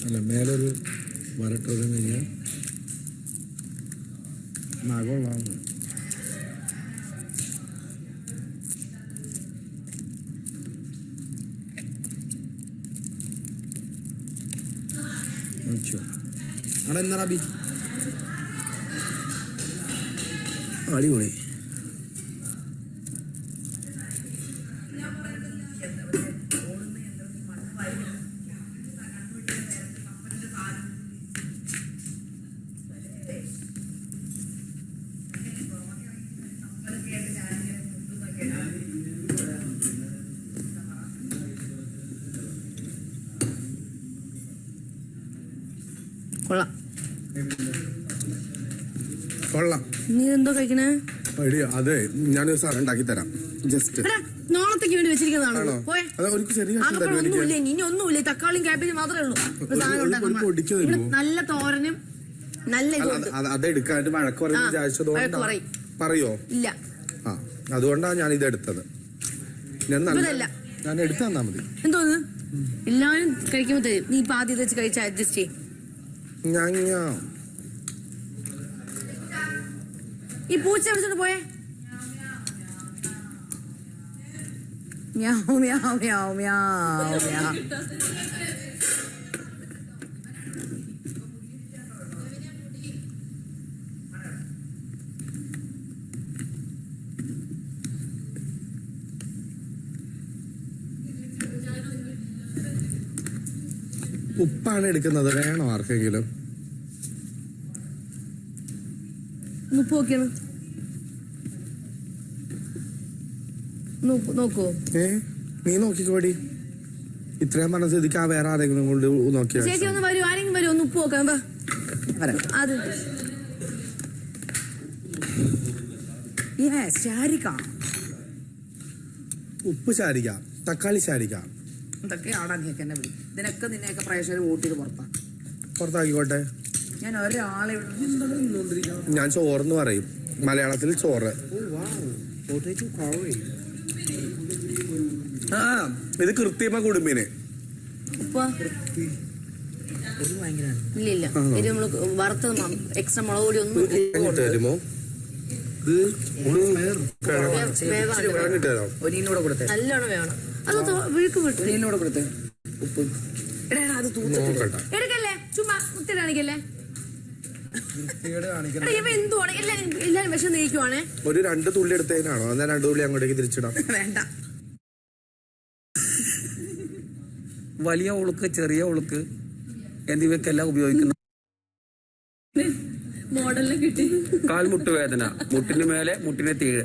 അല്ല മേലൊരു വരട്ടൊരു കഴിഞ്ഞാൽ നഗമുള്ളതാണ്. അവിടെ എന്താ ബി അടിപൊളി. കൊള്ളാം. നീ എന്തോ കഴിക്കണേ? അതെ ഞാൻ ഒരു സാധനം ഉണ്ടാക്കി തരാം. ജസ്റ്റ് നാളത്തേക്ക് വേണ്ടി വെച്ചിരിക്കുന്നതാണോ? ഒന്നുമില്ല, ഇനി ഒന്നുമില്ല. തക്കാളിയും ക്യാബേജും മാത്രമേ ഉള്ളൂ. നല്ല തോരനും നല്ല അതെടുക്കാനായിട്ട് വഴക്ക് പറയുന്ന വിചാരിച്ചതുകൊണ്ട് പറയോ? ഇല്ല, അതുകൊണ്ടാണ് ഞാൻ ഇതെടുത്തത്. ഞാൻ എടുത്തു തന്നാ മതി. എന്തോന്ന് എല്ലാവരും കഴിക്കുമ്പോ തരും. നീ ഇപ്പൊ ആദ്യം വെച്ച് കഴിച്ച അഡ്ജസ്റ്റ് ചെയ്യും. ഈ പൂച്ച വിളിച്ചോണ്ട് പോയേ. മ്യാവ് മ്യാവ് മ്യാവ് മ്യാവ് മ്യാവ്. ഉപ്പാണ് എടുക്കുന്നത്. വേണോ ആർക്കെങ്കിലും? ഉപ്പ് നോക്കിയാണ് നോക്കോ? നീ നോക്കിക്കോടി. ഇത്രയും പറഞ്ഞ സ്ഥിതിക്ക് ആ വേറെ ആരെങ്കിലും കൊണ്ട് നോക്കിയാ. ചേച്ചി ഒന്ന് വരൂ, ആരെങ്കിലും വരും, ഒന്ന് ഉപ്പ് നോക്കാം. അത് ഉപ്പ് ശാരിക, തക്കാളി ശാരിക, ഇതൊക്കെയാണോ നീയൊക്കെ എന്നെ വിളി? ഇതിനൊക്കെ നിന്നെയൊക്കെ പ്രേക്ഷകർ വോട്ട് ചെയ്ത് പുറത്താക്കിക്കോട്ടെ. ഞാൻ ഒരാളെ ഞാൻ ചോറെന്ന് പറയും, മലയാളത്തിൽ ചോറ്. ഇത് കൃത്രിമ കുടുംബിന്. ഇല്ല ഇല്ല, ഇത് നമ്മള് വറുത്തത് എക്സ്ട്രാ മുളക് പൊടി ഒന്നും തരുമോ? നല്ലോണം വേണം. അത് വിഴുക്ക് വിട്ടു കൊടുത്തേ. ഉപ്പ് അത് എടുക്കല്ലേ, ചുമ്മാ കുത്തി കാണിക്കല്ലേ. എന്തുവാണ് എല്ലാരും വിഷം നീക്കുവാണേ. ഒരു 2 തുള്ളി എടുത്തതിനാണോ? എന്നാൽ 2 തുള്ളി അങ്ങോട്ടേക്ക് തിരിച്ചിടാം. വേണ്ട. വലിയ ഉളുക്ക്, ചെറിയ ഉളുക്ക് എന്നിവയ്ക്കെല്ലാം ഉപയോഗിക്കുന്ന മോഡലിനെ കിട്ടി. കാൽമുട്ട് വേദന, മുട്ടിന് മേലെ, മുട്ടിനെ തീഴ്.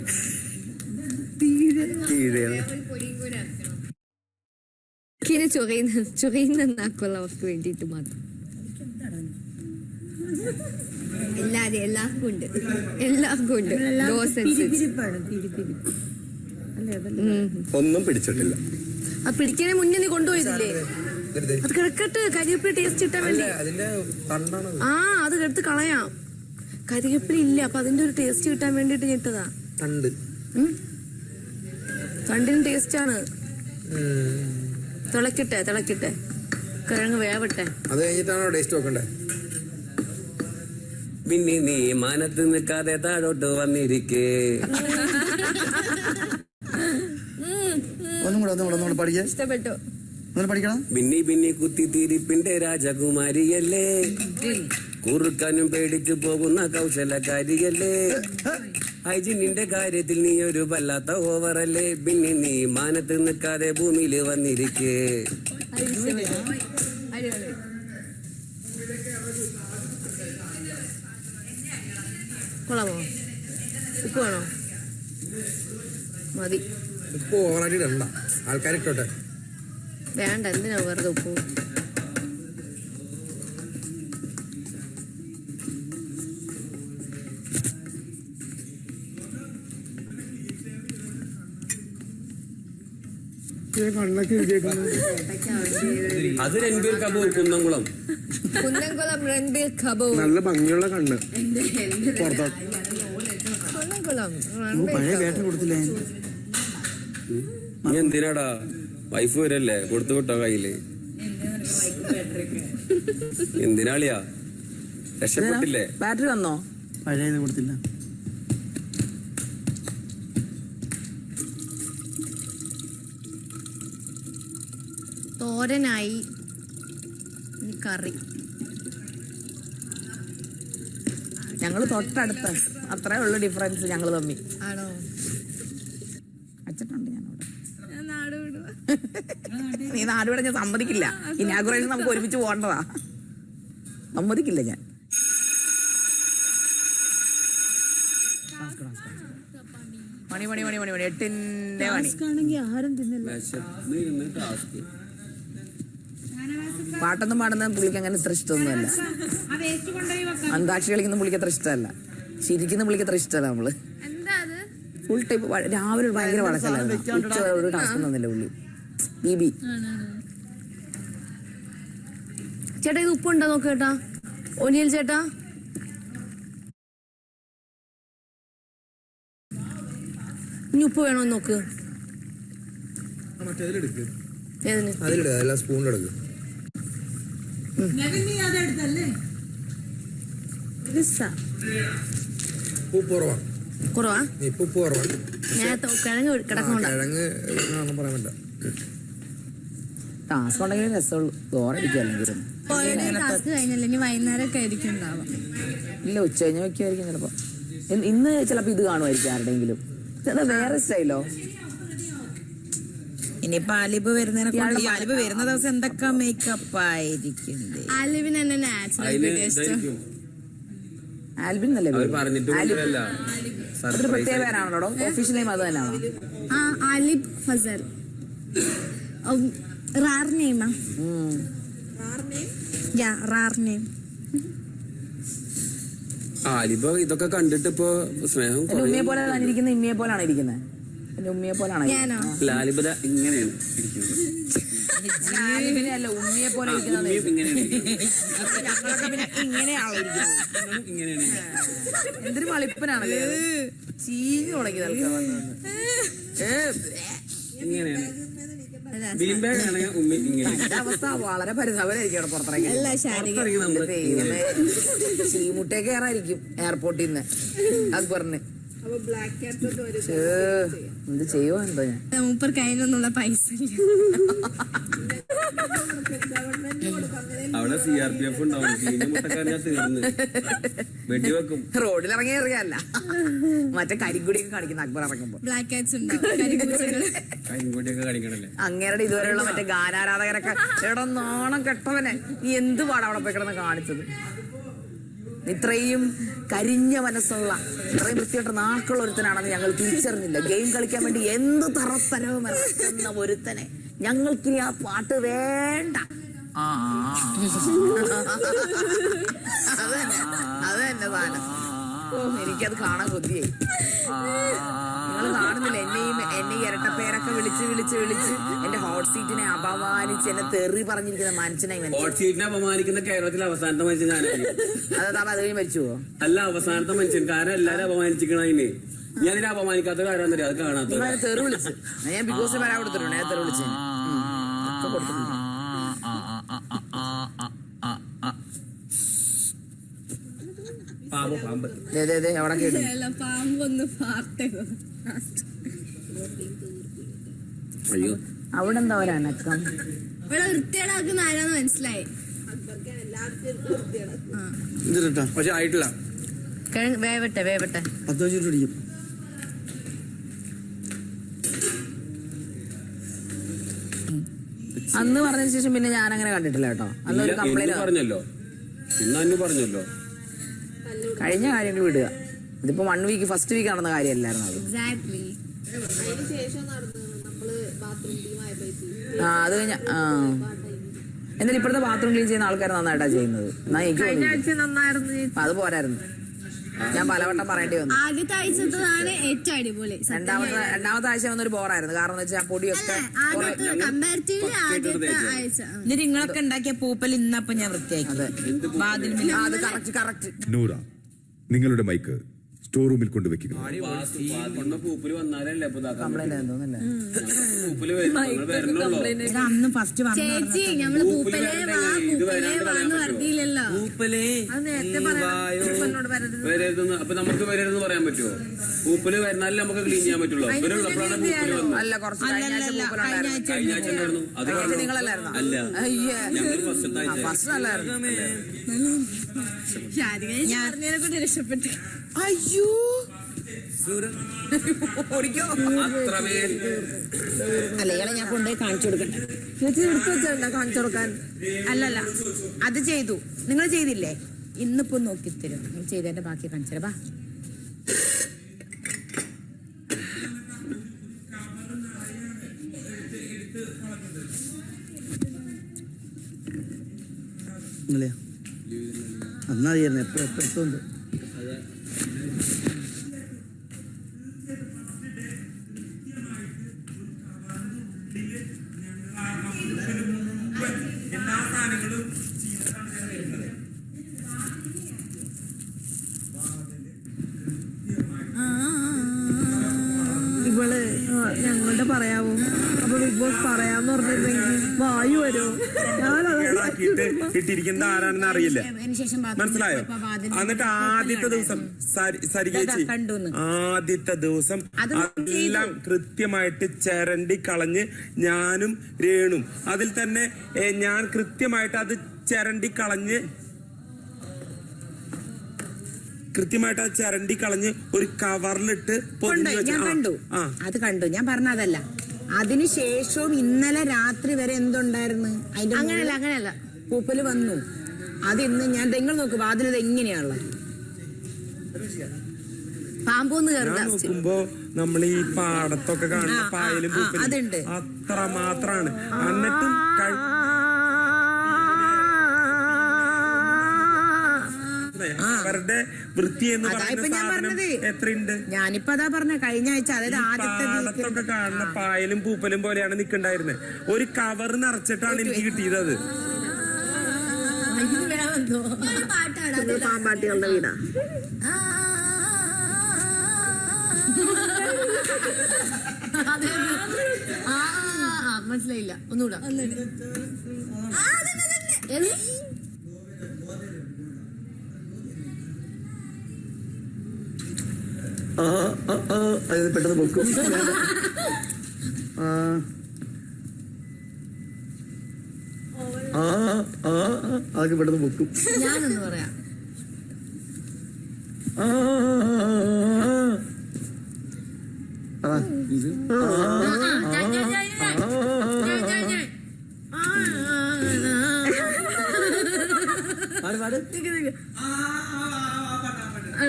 ചൊറിയുന്നവർക്ക് വേണ്ടിയിട്ട് മാത്രം. എല്ലാവർക്കും ഉണ്ട്, എല്ലാവർക്കും ഉണ്ട്. ഒന്നും പിടിച്ചിട്ടില്ല. അത് പിടിക്കണേ മുന്നേ നീ കൊണ്ടുപോയതില്ലേ? അത് കിടക്കട്ട്, കരിവേപ്പില ടേസ്റ്റ് കിട്ടാൻ വേണ്ടി. അത് എടുത്ത് കളയാം. കരിവേപ്പില ഇല്ല, അപ്പൊ അതിന്റെ ഒരു ടേസ്റ്റ് കിട്ടാൻ വേണ്ടിട്ട് ഞെട്ടതാ. തണ്ടിന് ടേസ്റ്റ് ആണ്. തിളക്കട്ടെ കിഴങ്ങ് വേവട്ടെ. അത് കഴിഞ്ഞിട്ടാണോ ടേസ്റ്റ് നോക്കണ്ടേ? പിന്നെ നീ മാനത്ത് നിൽക്കാതെ താഴോട്ട് വന്നിരിക്കേ. ഒന്നും പഠിക്കാൻ ഇഷ്ടപ്പെട്ടു. പഠിക്കണം. പിന്നെ കുത്തിത്തിരിപ്പിന്റെ രാജകുമാരിയല്ലേ, കുറുക്കാനും പേടിച്ചു പോകുന്ന കൗശലക്കാരിയല്ലേ, ഹൈജിനിന്റെ കാര്യത്തിൽ നീ ഒരു വല്ലാത്ത ഓവറല്ലേ. പിന്നെ നീ മാനത്ത് നിൽക്കാതെ ഭൂമിയിൽ വന്നിരിക്കേ. കൊള്ളാമോ? ഉപ്പ് വേണോ? മതി. ഉപ്പ് ഓവറായിട്ട് ഇടണ്ട, ആൾക്കാരിട്ടോട്ടെ. വേണ്ട, എന്തിനാ വെറുതെ ഉപ്പ്? അത് രൺബീർ കപൂർ, കുന്നംകുളം രൺബീർ കപൂർ. നല്ല ഭംഗിയുള്ള കണ്ണ്. പഴയ വേട്ട കൊടുത്തില്ലേ? നീ എന്തിനാടാ? വൈഫ് വരല്ലേ, കൊടുത്തു വിട്ടോ കയ്യില്. എന്തിനാളിയാ രക്ഷപ്പെട്ടില്ലേ? ബാറ്ററി വന്നോ? പഴയത് കൊടുത്തില്ല. തോരനായി ഇനി കറി. ഞങ്ങള് തൊട്ടടുത്ത അത്രേ ഉള്ളു ഡിഫറൻസ് ഞങ്ങള് തമ്മിൽ. ആണോ? അച്ഛനുണ്ട് ഞാനവിടെ. ഞാൻ നാട് വിടുവാ. നീ നാടുവിടെ ഞാൻ സമ്മതിക്കില്ല. ഇനാഗുറേഷൻ നമുക്ക് ഒരുമിച്ച് പോകേണ്ടതാ. സമ്മതിക്കില്ല ഞാൻ. മണി 8ന്റെ മണി. ആഹാരം തിന്നില്ല. പാട്ടൊന്നും പാടുന്ന പുള്ളിക്ക് അങ്ങനെ ഇത്ര ഇഷ്ടമൊന്നുമല്ല. അന്താക്ഷരി കളിക്കുന്ന പുള്ളിക്ക് അത്ര ഇഷ്ടമല്ല. ചിരിക്കുന്ന പുള്ളിക്ക് അത്ര ഇഷ്ടമല്ല. നമ്മള് എന്താ അത്? ഫുൾ ടൈപ്പ് രാവിലെ ഭയങ്കര വഴക്കല്ലായിരുന്നു. ഉച്ച ഒരു ടാസ്ക് തന്നില്ല പുള്ളി. ബീബി ചേട്ടാ ഇത് ഉപ്പുണ്ടോ നോക്ക് ചേട്ടാ. ഒനിയൽ ചേട്ടാ ഇനി ഉപ്പ് വേണോ നോക്ക്. ഏതിന്? അതിലിടുക സ്പൂണിലെടുക്കുക. ഉപ്പ് കുറവാണ്. കുറവാ? ഇപ്പൊ ഉപ്പ് കുറവാണ്. ഞാൻ കിഴങ്ങ് കിടക്കുന്നുണ്ട്. കിഴങ്ങ് പറയാൻ പറ്റില്ല. ടാസ്ക് ഉണ്ടെങ്കിലും രസമുള്ളൂ. ബോറടിക്കല്ലെങ്കിലും കഴിഞ്ഞല്ലേ ഇനി വൈകുന്നേരമൊക്കെ ആയിരിക്കും ഉണ്ടാവാം. ഇല്ല ഉച്ച കഴിഞ്ഞ വെക്കുമായിരിക്കും ചിലപ്പോ. ഇന്ന് ചിലപ്പോ ഇത് കാണുമായിരിക്കും ആരുടെങ്കിലും. വേറെ സ്റ്റൈലോ? ഇനിയിപ്പൊ ആലിബ് ആലിബ് വരുന്ന ദിവസം എന്തൊക്കെ മേക്കപ്പ് ആയിരിക്കും. ആലിബിന് തന്നെ നാച്ചുറൽ ഇഷ്ടം. ആൽബിൻ എന്നല്ലേ പേര്? പറഞ്ഞിട്ട് അതൊരു പ്രത്യേക പേരാണല്ലോ. ഒഫീഷ്യൽ നെയിം അത് തന്നെയാണോ? ആലിബ് ഫസൽ. റാർ നെയിമാ? റാർ നെയിം. ആലിബ ഇതൊക്കെ കണ്ടിട്ട് ഇപ്പൊ സ്നേഹം എന്റെ ഉമ്മയെ പോലെ ഇരിക്കുന്നത്. ഇമ്മയെ പോലാണ് ഇരിക്കുന്നത്. എന്റെ ഉമ്മയെ പോലാണ്. ഞാനോ? ലാലിബത ഇങ്ങനെയാണ് ഇരിക്കുന്നത്. അല്ല ഉമ്മയെ പോലെ ഇരിക്കുന്നത്. ഞങ്ങളൊക്കെ പിന്നെ ഇങ്ങനെയാണല്ലോ ഇരിക്കുന്നത്. ഇങ്ങനെയാണ്. എന്തൊരു വളിപ്പനാണല്ലേ. ചീഞ്ഞു തുടങ്ങി ഇങ്ങനെയാണ്. ബീൻ ബാഗ് ആണെങ്കിൽ ഉമ്മ ഇങ്ങനെ. അവസ്ഥ വളരെ പരിതാപമായിരിക്കും. പുറത്തിറങ്ങി ചീമുട്ടേ കയറായിരിക്കും എയർപോർട്ടിൽ നിന്ന് അക്ബറിന്. എന്ത് ചെയ്യുവോ എന്തോ. ഞാൻ മൂപ്പർ കയ്യിലൊന്നുള്ള പൈസ അവിടെ CRPF ഉണ്ടാവും. മുട്ടക്കാരനാ തീർന്ന് വെടിവെക്കും. റോഡിലിറങ്ങി എറിയല്ല, മറ്റേ കരിങ്കുടിയൊക്കെ കാണിക്കുന്ന അക്ബർ ഇറങ്ങുമ്പോ. ബ്ലാക്ക് കാറ്റ്സ് ഉണ്ടാവും. കരിങ്കൊടിയൊക്കെ കാണിക്കണല്ലേ. അങ്ങേരുടെ ഇതുവരെയുള്ള മറ്റേ ഗാനാരാധകരൊക്കെ എവിടെ നാണം കെട്ടവനെ നീ എന്ത് പാടാ അവിടെ പോയി കിടന്ന് കാണിച്ചത്. ഇത്രയും കരിഞ്ഞ മനസ്സുള്ള ഇത്രയും വൃത്തിയായിട്ട് നാക്കുള്ള ഒരുത്തനാണെന്ന് ഞങ്ങൾ തിരിച്ചറിഞ്ഞില്ല. ഗെയിം കളിക്കാൻ വേണ്ടി എന്ത് തറത്തരവും ഇറക്കുന്ന ഒരുത്തനെ ഞങ്ങൾക്കിനി ആ പാട്ട് വേണ്ട. അത് തന്നെ സാധനം. എനിക്കത് കാണാൻ കൊതിയായി. നിങ്ങൾ കാണുന്നില്ല എന്നെ ഈ ഇരട്ടപ്പേരൊക്കെ വിളിച്ച് എന്റെ ഹോട്ട് സീറ്റിനെ അപമാനിച്ച് എന്നെ തെറി പറഞ്ഞിരിക്കുന്ന മനുഷ്യനായി. ഹോട്ട് സീറ്റിനെ അപമാനിക്കുന്ന കേരളത്തിലെ അവസാനത്തെ മനുഷ്യൻ ഞാനായിരിക്കും. അത് കഴിഞ്ഞ് മരിച്ചുവോ? അല്ല, അവസാനത്തെ മനുഷ്യൻ. കാരണം എല്ലാരും അപമാനിച്ചിരിക്കണ അതിന്. ഞാൻ അതിനെ അപമാനിക്കാത്ത കാര്യം അത് കാണാത്ത. തെറി വിളിച്ച് ഞാൻ ബിഗ് ബോസ് വരാൻ കൊടുത്തിട്ടുണ്ട്. ഞാൻ തെറി വിളിച്ചു കൊടുത്തിട്ടുണ്ട്. പാമ്പ് എവിടെ കേട്ടു? പാമ്പൊന്ന് പാർട്ടോ. അയ്യോ, അവിടെ എന്താ ഒരനക്കം? ഇവിടെ വൃത്തിയേടാക്കുന്ന ആരാന്ന് മനസ്സിലായി. ഇതിട്ടാ പക്ഷെ ആയിട്ടില്ല. വേവട്ടെ 10 മിനിറ്റ് പിടിക്കും. അന്ന് പറഞ്ഞതിന് ശേഷം പിന്നെ ഞാൻ അങ്ങനെ കണ്ടിട്ടില്ല കേട്ടോ. അന്നൊരു കംപ്ലൈന്റ് പറഞ്ഞല്ലോ, ഇന്നു പറഞ്ഞല്ലോ. കഴിഞ്ഞ കാര്യങ്ങൾ വിടുക. ഇതിപ്പോ 1 വീക്ക് ഫസ്റ്റ് വീക്ക് നടന്ന കാര്യമല്ലായിരുന്നു അത്. അത് കഴിഞ്ഞ എന്നാലും ഇപ്പോഴത്തെ ബാത്റൂം ക്ലീൻ ചെയ്യുന്ന ആൾക്കാർ നന്നായിട്ടാ ചെയ്യുന്നത്. എന്നാ എനിക്ക് അത് പോരായിരുന്നു. ഞാൻ പലവട്ടം പറയേണ്ടി വന്നു. ആദ്യത്തെ ആഴ്ചത്തതാണ് ഏറ്റവും അടിപൊളി. രണ്ടാമത്തെ ആഴ്ച വന്നൊരു ബോറായിരുന്നു. കാരണം എന്ന് വെച്ചാൽ പൊടിയൊക്കെ കമ്പാരിറ്റീവ്ലി ആദ്യത്തെ ആഴ്ച. എന്നിട്ട് നിങ്ങളൊക്കെ ഉണ്ടാക്കിയ പൂപ്പൽ ഇന്നപ്പം ഞാൻ വൃത്തിയാക്കി. അത് കറക്റ്റ്. നൂറ, നിങ്ങളുടെ മൈക്ക് സ്റ്റോർ റൂമിൽ കൊണ്ടുവയ്ക്കുക. പൂപ്പില് വന്നാലല്ലേ കംപ്ലൈന്റ് തോന്നല്ലേ പൂപ്പില് വരണല്ലോ. ഇത് അന്ന് ഫസ്റ്റ് ചേച്ചി ഞങ്ങള് പൂപ്പലേ വാന്ന് പറഞ്ഞില്ലല്ലോ. അത് നേരത്തെ പറയാനോട് വരരുതെന്ന് അപ്പൊ നമുക്ക് വരരുതെന്ന് പറയാൻ പറ്റുമോ? പൂപ്പില് വരുന്നാലേ നമുക്ക് ക്ലീൻ ചെയ്യാൻ പറ്റുള്ളൂ. ഇവരുള്ളപ്പോഴാണ് പൂപ്പില് വന്നത്. അല്ല കുറച്ച് കഴിഞ്ഞ ആഴ്ച കഴിഞ്ഞ ആഴ്ച ഉണ്ടായിരുന്നു. അത് നിങ്ങളല്ലായിരുന്നോ? അല്ല അയ്യേ ഞങ്ങൾ ഫസ്റ്റത്തെ ആഴ്ച ഫസ്റ്റ് നല്ലായിരുന്നു. രക്ഷപ്പെട്ടു. അയ്യോ ഓടിക്കോ അത്രമേൽ അല്ല ഇയാളെ ഞാൻ കൊണ്ടുപോയി കാണിച്ചു കൊടുക്കട്ടെ. ചേച്ചി എടുത്തു വെച്ചാ കാണിച്ചു കൊടുക്കാൻ. അല്ലല്ല അത് ചെയ്തു, നിങ്ങൾ ചെയ്തില്ലേ? ഇന്നിപ്പോ നോക്കിത്തരും. നിങ്ങൾ ചെയ്തതിന്റെ ബാക്കി കാണിച്ചു ബാ. അന്നായിരുന്നു എപ്പോഴുണ്ട്. ഇവള് ഞങ്ങളുടെ പറയാവോ? അപ്പൊ ബിഗ് ബോസ് പറയാന്ന് പറഞ്ഞിരുന്നെങ്കിൽ വായു വരുമോ? ഇട്ടിരിക്കുന്നത് ആരാണെന്ന് അറിയില്ല, മനസ്സിലായോ? എന്നിട്ട് ആദ്യത്തെ ദിവസം സരികേച്ചി ആദ്യത്തെ ദിവസം അതെല്ലാം കൃത്യമായിട്ട് ചിരണ്ടി കളഞ്ഞ് ഞാനും രേണും അതിൽ തന്നെ ഞാൻ കൃത്യമായിട്ട് അത് ചിരണ്ടി കളഞ്ഞ് ഒരു കവറിലിട്ട് ഞാൻ കണ്ടു, അത് കണ്ടു. ഞാൻ പറഞ്ഞതല്ല, അതിനുശേഷവും ഇന്നലെ രാത്രി വരെ എന്തുണ്ടായിരുന്നു? അതിന്റെ അങ്ങനെയല്ല പൂപ്പല് വന്നു. അത് ഇന്ന് ഞാൻ നിങ്ങൾ നോക്ക് വാതിലത് എങ്ങനെയാണല്ലോ പാമ്പൊന്ന് നോക്കുമ്പോ നമ്മൾ ഈ പാടത്തൊക്കെ കാണുന്ന പായലും പൂപ്പലും അത്ര മാത്രാണ്. എന്നിട്ടും അവരുടെ വൃത്തി എന്ന് പറയുന്നത് എത്രയുണ്ട്? ഞാനിപ്പോ അതാ പറഞ്ഞ കഴിഞ്ഞ ആഴ്ച, അതായത് പാടത്തൊക്കെ കാണുന്ന പായലും പൂപ്പലും പോലെയാണ് നിൽക്കണ്ടായിരുന്നത്. ഒരു കവർ നിറച്ചിട്ടാണ് എനിക്ക് കിട്ടിയത്. പാമ്പാട്ടികളുടെ വീടാ. മനസ്സിലായില്ല, ഒന്നുകൂടാ. പെട്ടെന്ന് പൊക്കും. അതൊക്കെ പെട്ടെന്ന് പൊക്കും. ഞാനൊന്ന് പറയാം.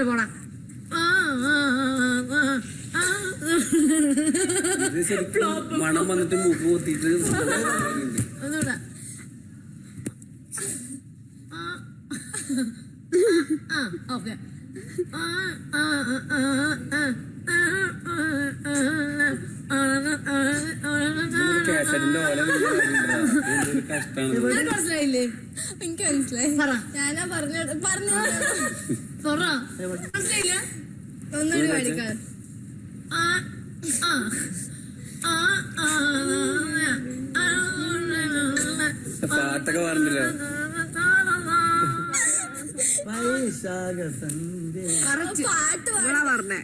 പോണ മണം വന്നിട്ട് മൂക്ക് കൂത്തിട്ട് ഒന്നുകൂടാ. ഓക്കെ. കേസരിന്റെ ഓല കഷ്ടാണ്. മനസ്സിലായില്ലേ? എനിക്ക് മനസ്സിലായി. ഞാനാ പറഞ്ഞു മനസ്സിലായില്ല. ഒന്നുകൂടി കാണിക്കാൻ. പാട്ടൊക്കെ പറഞ്ഞില്ല. പാട്ട് പറഞ്ഞേ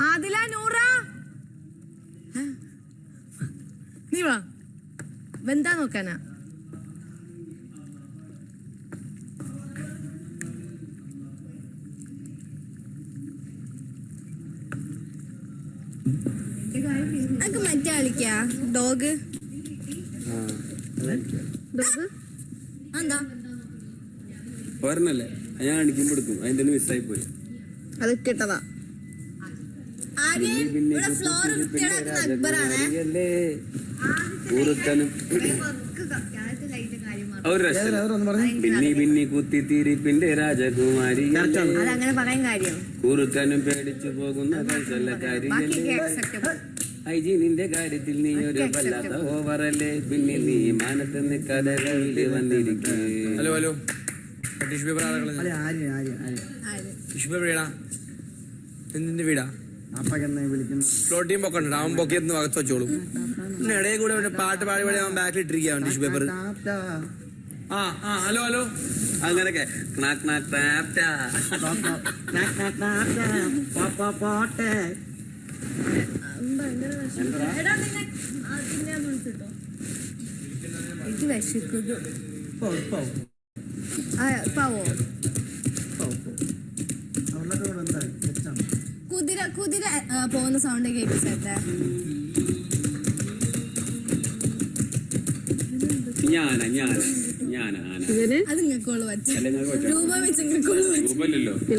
ആദില, നൂറ, നീ വാ. വെന്താ നോക്കാനാ. നമുക്ക് മറ്റേ കളിക്കാ. ഡോഗ് എന്താ ഒരെണ്ണല്ലേ ഞാൻ അടിക്കുമ്പോ എടുക്കും. അതിന്റെ മിസ്സായി പോയി. അത് കിട്ടതാ. ഫ്ലോർ വൃത്തിയാക്കുന്ന അക്ബറാണ്. ഊറുത്താനും കാര്യം ഒരു രസം പിന്നി കുത്തിത്തിരിപ്പിന്റെ രാജകുമാരി അതങ്ങനെ പറയാൻ കാര്യം കുറുക്കനും പേടിച്ചു പോകുന്ന കൗശലക്കാരി ഹൈജീനിന്റെ കാര്യത്തിൽ നീ ഒരു വല്ലാത്ത ഓവറല്ലേ പിന്നെ നീ മാനത്ത് നിൽക്കാതെ കയ്യില് വന്നിരിക്കേ. Hello hello tissue paper tissue paper വീടാ നിന്റെ വീടാ ഫ്ലോട്ട് ചെയ്യുമ്പോ കണ്ടോ അവൻ പൊക്കിയെന്ന് അകത്ത് വെച്ചോളൂ. പിന്നെ ഇടയിൽ കൂടെ പാട്ട് പാടി പാടി അവൻ ബാക്കിൽ ഇട്ടിരിക്കുകയാണ് ടിഷ്യൂ പേപ്പർ. ഹലോ ഹലോ അങ്ങനൊക്കെ എനിക്ക് വിശക്കുന്നു. പാവോ കുതിര കുതിര പോകുന്ന സൗണ്ട് കേട്ടു ചേട്ടാ. അത് നിങ്ങൾക്കോള് വച്ചു രൂപ വെച്ച് നിങ്ങൾക്കോള് വച്ചു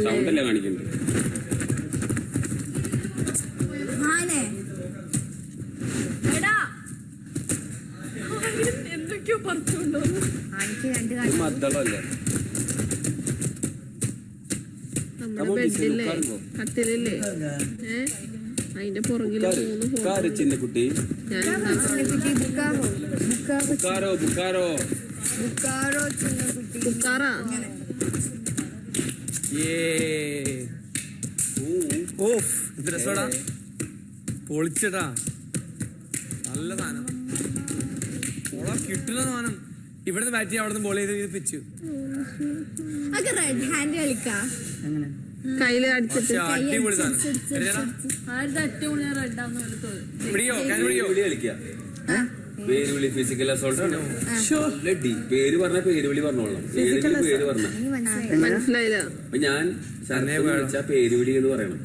സൗണ്ടല്ലേ കാണിക്കുന്നത്. ആനെ എടാ എന്തൊക്കെയോ പറിച്ചുകൊണ്ടോ ആനക്ക് രണ്ട് കാര്യം മദ്ദളല്ലേ കട്ടിലല്ലേ അതിന്റെ പുറകില് ചിന്ന കുട്ടി പൊളിച്ചടാ നല്ല സാധനം കിട്ടുന്ന സാധനം. ഇവിടുന്ന് ബാറ്റ് ചെയ്യാൻ അവിടുന്ന് ബോൾ ചെയ്ത് പിച്ചു റെഡ് ഹാൻഡ് കളിക്കാ കയ്യില് അടിച്ചിട്ട് അടിപൊളി സാധനം. പേരുവിളി ഫിസിക്കൽ അസോൾട്ട് ആണ്. പേര് പറഞ്ഞ പേരുവിളി പറഞ്ഞോളാം. ഏതെങ്കിലും പേര് പറഞ്ഞ മനസ്സിലായില്ല. അപ്പൊ ഞാൻ വിളിച്ച പേരുവിളി എന്ന് പറയണം.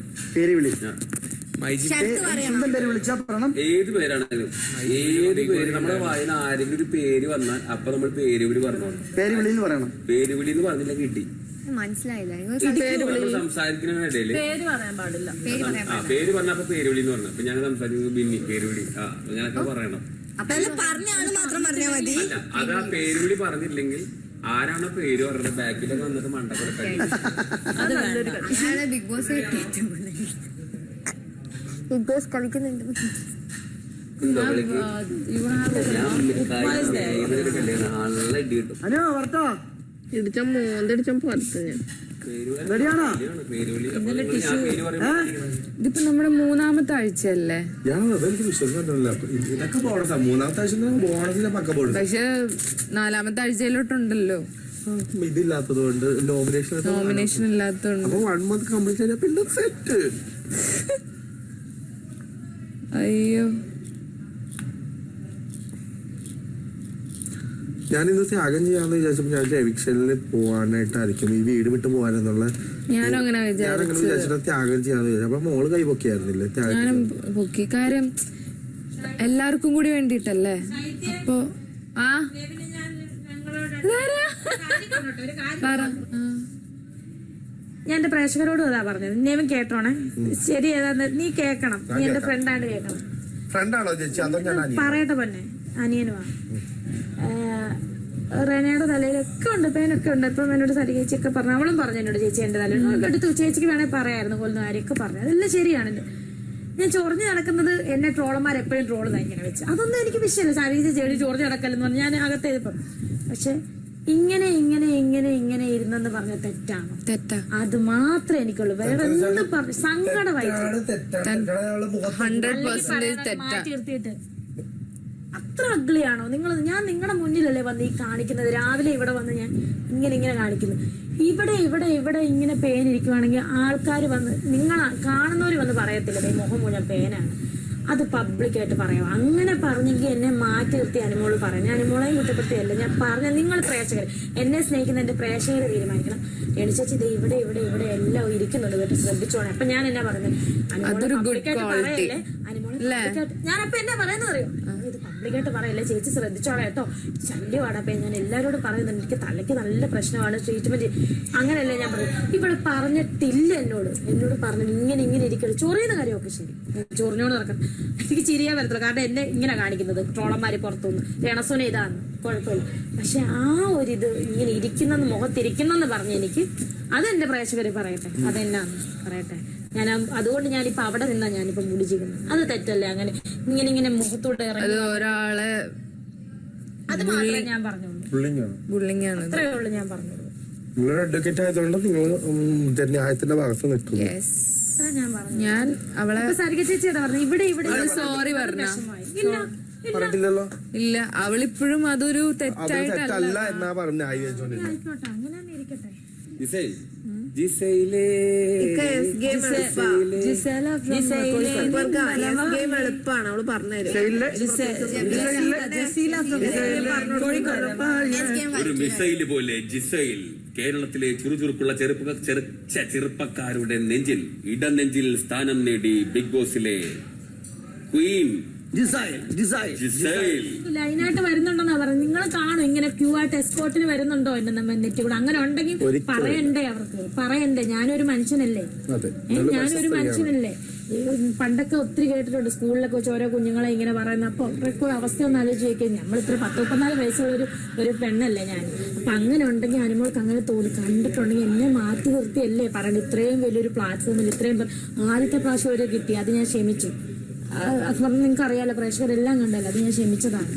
ഏത് പേരാണെങ്കിലും ഏത് പേര് നമ്മുടെ വായന ആരെങ്കിലും ഒരു പേര് വന്നാൽ അപ്പൊ നമ്മൾ പേരുവിളി പറഞ്ഞോളാം. പേരുവിളി എന്ന് പറഞ്ഞില്ല കിട്ടി. മനസ്സിലായില്ല. സംസാരിക്കുന്നതിനിടയില് പേര് പറഞ്ഞപ്പോ പേരുവിളി എന്ന് പറഞ്ഞു. അപ്പൊ ഞാൻ സംസാരിക്കുന്നത് ബിന്നി പേരുവിളി ഞാനൊക്കെ പറയണം. പറഞ്ഞാണ് മാത്രം പറഞ്ഞാൽ മതി. അത് ആ പേരുവിളി പറഞ്ഞില്ലെങ്കിൽ ആരാണോ പേര് പറഞ്ഞത് ബാക്കിലൊക്കെ വന്നിട്ട് മണ്ടക്കൊടുക്കാൻ. ബിഗ് ബോസ് ബിഗ് ബോസ് കളിക്കുന്നുണ്ട്. നല്ല ഇടി കിട്ടും. ഇടിച്ച മോന്തടിച്ച പുറത്ത് ഞാൻ ഇതിപ്പോ നമ്മുടെ 3ാമത്തെ ആഴ്ചയല്ലേ? എനിക്ക് വിശ്വസിക്കുന്നില്ല. ഇതൊക്കെ ബോണസാ. 3ാമത്തെ ആഴ്ച ബോണസിന്റെ പക്ക ബോണസ്. പക്ഷെ 4ാമത്തെ ആഴ്ചയിലോട്ടുണ്ടല്ലോ ഇതില്ലാത്തത് കൊണ്ട് നോമിനേഷൻ ഇല്ലാത്തതുകൊണ്ട്. അപ്പൊ 1 month കംപ്ലീറ്റ് ആയാൽ പിന്നെ സെറ്റ്. അയ്യോ ഞാൻ ഇന്ന് ത്യാഗം ചെയ്യാന്ന് വിചാരിച്ചപ്പോ ഞാൻ എവിക്ഷനിൽ പോവാനായിട്ടായിരിക്കും ഈ വീട് വിട്ട് പോകാനെന്നുള്ള ഞാനും അങ്ങനെ വിചാരിച്ചിട്ട് ത്യാഗം ചെയ്യാന്ന് വിചാരിച്ചു. അപ്പൊ മോള് കൈ പൊക്കിയായിരുന്നില്ലേ? ഞാനും പൊക്കി. കാര്യം എല്ലാവർക്കും കൂടി വേണ്ടിട്ടല്ലേ. അപ്പൊ ഞാൻ എന്റെ പ്രേക്ഷകരോടും അതാ പറഞ്ഞത്. നിയമം കേട്ടോണേ. ശരി ഏതാന്ന് നീ കേക്കണം. നീ എന്റെ ഫ്രണ്ടായിട്ട് കേൾക്കണം. ഫ്രണ്ടാണോ ചേച്ചി? അതോ ഞാൻ പറയട്ടെ പൊന്നെ. അനിയനുമാ. റെനയുടെ തലയിലൊക്കെ ഉണ്ട്, പേനൊക്കെ ഉണ്ട്. ഇപ്പം എന്നോട് സരി ചേച്ചിയൊക്കെ പറഞ്ഞു. അവളും പറഞ്ഞു എന്നോട് ചേച്ചി എന്റെ തലയിൽ എടുത്തു. ചേച്ചിക്ക് വേണേൽ പറയായിരുന്നു കൊല്ലുന്ന കാര്യമൊക്കെ പറഞ്ഞു. അതെല്ലാം ശരിയാണ്. ഞാൻ ചൊറിഞ്ഞ് നടക്കുന്നത് എന്നെ ട്രോളന്മാർ എപ്പോഴും ട്രോള് ഇങ്ങനെ വെച്ച് അതൊന്നും എനിക്ക് വിഷയമല്ല. സരി ചേച്ചി ചൊറിഞ്ഞ് നടക്കല്ലെന്ന് പറഞ്ഞു ഞാൻ അകത്തേപ്പം. പക്ഷെ ഇങ്ങനെ ഇങ്ങനെ ഇങ്ങനെ ഇങ്ങനെ ഇരുന്നെന്ന് പറഞ്ഞ തെറ്റാണ്. അത് മാത്രമേ എനിക്കുള്ളൂ. വേറെ എന്തും പറഞ്ഞു സങ്കടമായി മാറ്റി നിർത്തിയിട്ട് അത്ര അഗ്ലിയാണോ നിങ്ങൾ? ഞാൻ നിങ്ങളുടെ മുന്നിലല്ലേ വന്ന് ഈ കാണിക്കുന്നത്. രാവിലെ ഇവിടെ വന്ന് ഞാൻ ഇങ്ങനെ ഇങ്ങനെ കാണിക്കുന്നു. ഇവിടെ ഇവിടെ ഇവിടെ ഇങ്ങനെ പേനിരിക്കുവാണെങ്കിൽ ആൾക്കാർ വന്ന് കാണുന്നവർ വന്ന് പറയത്തില്ല മുഖം മുഴുവൻ പേനാണ്. അത് പബ്ലിക്കായിട്ട് പറയാം. അങ്ങനെ പറഞ്ഞെങ്കിൽ എന്നെ മാറ്റി നിർത്തി അനുമോള് പറയാം. ഞാൻ അനുമോളെയും കുറ്റപ്പെടുത്തിയല്ല. ഞാൻ പറഞ്ഞ നിങ്ങൾ പ്രേക്ഷകർ എന്നെ സ്നേഹിക്കുന്ന എന്റെ പ്രേക്ഷകരെ തീരുമാനിക്കണം. എണിച്ചേച്ചി ഇത് ഇവിടെ ഇവിടെ ഇവിടെ എല്ലാം ഇരിക്കുന്നുണ്ട് കേട്ടോ, ശ്രദ്ധിച്ചോണേ. അപ്പൊ ഞാൻ എന്നാ പറയുന്നത്? അനുമോളെ പബ്ലിക്കായിട്ട് പറയല്ലേ? അനുമോളെ ഞാനപ്പൊ എന്നാ പറയുന്നത് അറിയോ? ഇത് ഡ്യൂപ്ലിക്കേറ്റ് പറയല്ലേ ചേച്ചി ശ്രദ്ധിച്ചോളാം കേട്ടോ, ശല്യമാണ്. അപ്പൊ ഞാൻ എല്ലാവരോടും പറയുന്നുണ്ട് എനിക്ക് തലയ്ക്ക് നല്ല പ്രശ്നമാണ്, ട്രീറ്റ്മെന്റ്. അങ്ങനെയല്ലേ ഞാൻ പറഞ്ഞു. ഇവള് പറഞ്ഞിട്ടില്ല എന്നോട് പറഞ്ഞു ഇങ്ങനെ ഇരിക്കണം. ചൊറിയുന്ന കാര്യമൊക്കെ ശരി, ചൊറിഞ്ഞോട് നടക്കണം. എനിക്ക് ചിരിയാൻ വരത്തില്ല, കാരണം എന്നെ ഇങ്ങനെ കാണിക്കുന്നത് ട്രോളന്മാര് പുറത്തുനിന്ന് രണസോന ഇതാണ് കുഴപ്പമില്ല. പക്ഷെ ആ ഒരിത് ഇങ്ങനെ ഇരിക്കുന്നെന്ന് മുഖത്തിരിക്കുന്നെന്ന് പറഞ്ഞ് എനിക്ക് അതെന്റെ പ്രേക്ഷകര് പറയട്ടെ, അതെന്നാന്ന് പറയട്ടെ. ഞാൻ അതുകൊണ്ട് ഞാനിപ്പോ അവിടെ നിന്നാ ഞാനിപ്പോ മുടിച്ചിരിക്കുന്നത്. അത് തെറ്റല്ലേ അങ്ങനെ ഇങ്ങനെ മുഖത്തോട്ട് ഇറങ്ങി ഒരാളെ അത് മാത്രമേ ഞാൻ പറഞ്ഞുള്ളൂ. ബുള്ളിങ്ങാണ്. അത്രേ ഉള്ളൂ ഞാൻ പറഞ്ഞുള്ളൂ. നിങ്ങളൊരു അഡ്വക്കേറ്റ് ആയതുകൊണ്ട് നിങ്ങൾ ന്യായത്തിന്റെ ഭാഗത്ത് നിൽക്കുന്നു. അത്രേ ഞാൻ പറഞ്ഞു. ഞാൻ അവളെ സരിക ചേച്ചിയുടെ പറഞ്ഞു ഇവിടെ സോറി പറഞ്ഞ ഇല്ല പറഞ്ഞിട്ടില്ലല്ലോ. ഇല്ല, അവളിപ്പോഴും അതൊരു തെറ്റല്ല തെറ്റായിട്ടല്ല. എന്നാ പറഞ്ഞ ന്യായീകരിച്ചോണ്ടിരുന്നത്. ആയിക്കോട്ടെ, അങ്ങനെ തന്നെ ഇരിക്കട്ടെ. എളുപ്പാണ് അവള് പറഞ്ഞത്. ഒരു മിസൈല് പോലെ ജിസൈൽ കേരളത്തിലെ ചുറുചുറുക്കുള്ള ചെറുപ്പക്കാരുടെ നെഞ്ചിൽ ഇടനെഞ്ചിൽ സ്ഥാനം നേടി ബിഗ് ബോസിലെ ക്വീൻ ലൈനായിട്ട് വരുന്നുണ്ടോന്നാ പറഞ്ഞു. നിങ്ങൾ കാണും ഇങ്ങനെ ക്യൂ ആയിട്ട് എസ്കോർട്ടിന് വരുന്നുണ്ടോ എന്റെ നെറ്റ് കൂടെ. അങ്ങനെ ഉണ്ടെങ്കിൽ പറയണ്ടേ, അവർക്ക് പറയണ്ടേ. ഞാനൊരു മനുഷ്യനല്ലേ, ഞാനൊരു മനുഷ്യനല്ലേ. പണ്ടൊക്കെ ഒത്തിരി കേട്ടിട്ടുണ്ട് സ്കൂളിലൊക്കെ വെച്ച് ഓരോ കുഞ്ഞുങ്ങളെ ഇങ്ങനെ പറയുന്നത്. അപ്പൊ അവർക്ക് അവസ്ഥ ഒന്ന് ആലോചിക്കുക. നമ്മളിത്ര 10-34 വയസ്സുള്ള ഒരു പെണ്ണല്ലേ ഞാൻ. അപ്പൊ അങ്ങനെ ഉണ്ടെങ്കിൽ അനുമോൾക്ക് അങ്ങനെ തോന്നി കണ്ടിട്ടുണ്ടെങ്കിൽ എന്നെ മാറ്റി നിർത്തിയല്ലേ പറയണ്ട. ഇത്രയും വലിയൊരു പ്ലാറ്റ്ഫോമിൽ ഇത്രയും ആദ്യത്തെ പ്രാവശ്യം വരെ കിട്ടി, അത് ഞാൻ ക്ഷമിച്ചു. അത് പറഞ്ഞ് നിങ്ങൾക്ക് അറിയാലോ, പ്രേക്ഷകരെല്ലാം കണ്ടല്ലോ, അത് ഞാൻ ക്ഷമിച്ചതാണ്.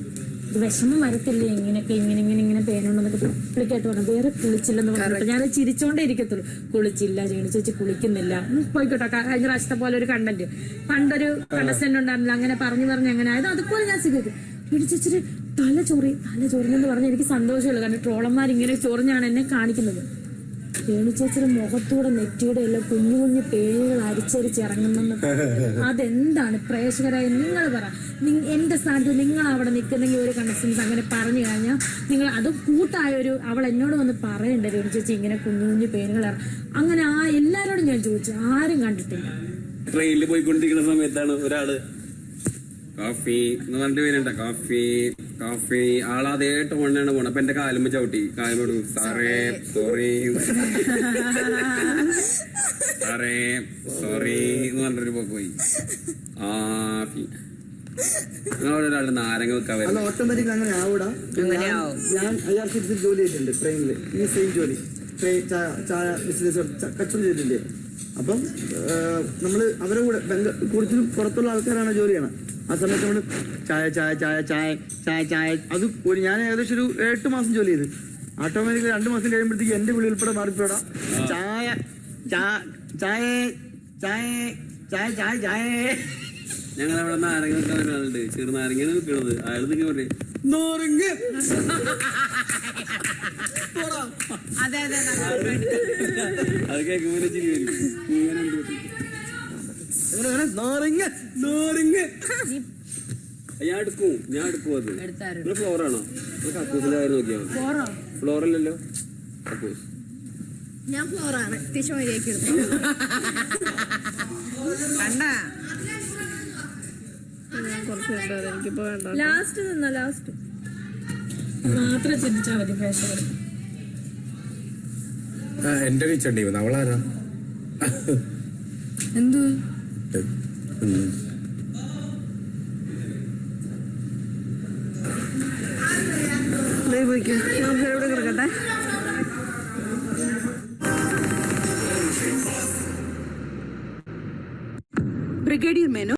ഇത് വിഷമം വരത്തില്ലേ ഇങ്ങനെയൊക്കെ ഇങ്ങനെ പേനുണ്ടെന്നൊക്കെ പബ്ലിക്കായിട്ട് പറഞ്ഞു. വേറെ കുളിച്ചില്ലെന്ന് പറഞ്ഞിട്ട് ഞാൻ ചിരിച്ചോണ്ടേ ഇരിക്കത്തുള്ളൂ. കുളിച്ചില്ല, ചേച്ചി കുളിക്കുന്നില്ല, പോയിക്കോട്ടെ. കഴിഞ്ഞ പ്രാവശ്യത്തെ പോലെ ഒരു കണ്ടന്റ് പണ്ടൊരു കണ്ടസ്റ്റന്റ് ഉണ്ടായിരുന്നില്ല, അങ്ങനെ പറഞ്ഞു അങ്ങനെ ആയത്. അതുപോലെ ഞാൻ സ്വീകരിക്കും. പിടിച്ചിട്ട് തല ചൊറിഞ്ഞെന്ന് പറഞ്ഞാൽ എനിക്ക് സന്തോഷമുള്ളൂ. കാരണം ട്രോളന്മാർ ഇങ്ങനെ ചൊറിഞ്ഞാണ് എന്നെ കാണിക്കുന്നത്. ചേച്ചിയുടെ മുഖത്തൂടെ നെറ്റിയുടെ എല്ലാം കുഞ്ഞു പേരുകൾ അരിച്ചരിച്ചിറങ്ങുന്നെന്ന് അതെന്താണ് പ്രേക്ഷകരായ നിങ്ങൾ പറ. എന്റെ സ്ഥാനത്ത് നിങ്ങൾ അവിടെ നിൽക്കുന്നെങ്കിൽ ഒരു കണ്ടസ്റ്റൻസ് അങ്ങനെ പറഞ്ഞു കഴിഞ്ഞാൽ നിങ്ങൾ അത് കൂട്ടായൊരു അവൾ എന്നോട് വന്ന് പറയണ്ടേ ചേച്ചി ഇങ്ങനെ കുഞ്ഞു പേരുകൾ അങ്ങനെ എല്ലാരോടും ഞാൻ ചോദിച്ചു, ആരും കണ്ടിട്ടില്ല. ട്രെയിനിൽ പോയിക്കൊണ്ടിരിക്കുന്ന സമയത്താണ് ഒരാള് കാഫി എന്ന് പറഞ്ഞിട്ട് പേരുണ്ട കാഫി ആളാതേട്ട് കൊണ്ടാണ് പോണത്. അപ്പൊ എന്റെ കാലുമ്പ ചവിട്ടി സാറേ സോറി എന്ന് പറഞ്ഞൊരു പോക്ക് പോയി. ഒരാളുടെ നാരങ്ങ വെക്കാൻ വരും. ഓട്ടോമാറ്റിക് അങ്ങനെ ആവൂടാ. ഞാൻ IRCTC ജോലി ചെയ്തിട്ടുണ്ട് ട്രെയിനില്. ഈ സെയിം ജോലി ചായ ബിസിനസ് കച്ചവടം ചെയ്തിട്ടില്ലേ. അപ്പം നമ്മള് അവരെ കൂടെ കൂടുതലും പുറത്തുള്ള ആൾക്കാരാണ് ജോലി ചെയ്യണം. ആ സമയത്ത് നമ്മള് ചായ അത് ഞാൻ ഏകദേശം ഒരു 8 മാസം ജോലി ചെയ്ത്. ഓട്ടോമാറ്റിക്കലി 2 മാസം കഴിയുമ്പോഴത്തേക്ക് എന്റെ വിളി ഉൾപ്പെടെ മാറിപ്പോടാ. ഞങ്ങളവിടെ നാരങ്ങ വെക്കാൻ ഒരാളുണ്ട്, ചെറുനാരങ്ങയാണ് വെക്കണത്. അയാൾ നിങ്ങൾ പറയും അത് കേൾക്കുമ്പോൾ ചിരി വരും. ഞാൻ എടുക്കും അത്. ഫ്ലോറാണോ? കക്കൂസിലായിരുന്നു നോക്കിയാൽ ഫ്ലോറല്ലല്ലോ കക്കൂസ്. ഞാൻ ഫ്ലോറാണ് തിശമരിയാക്കി എനിക്കിപ്പോ വേണ്ട. ലാസ്റ്റ് മാത്രം ചിന്തിച്ചാൽ മതി പ്രേക്ഷകർ. എന്റെ ടീച്ചണ്ടി അവളാരാ? എന്തു ഞാൻ എവിടെ കിടക്കട്ടെ.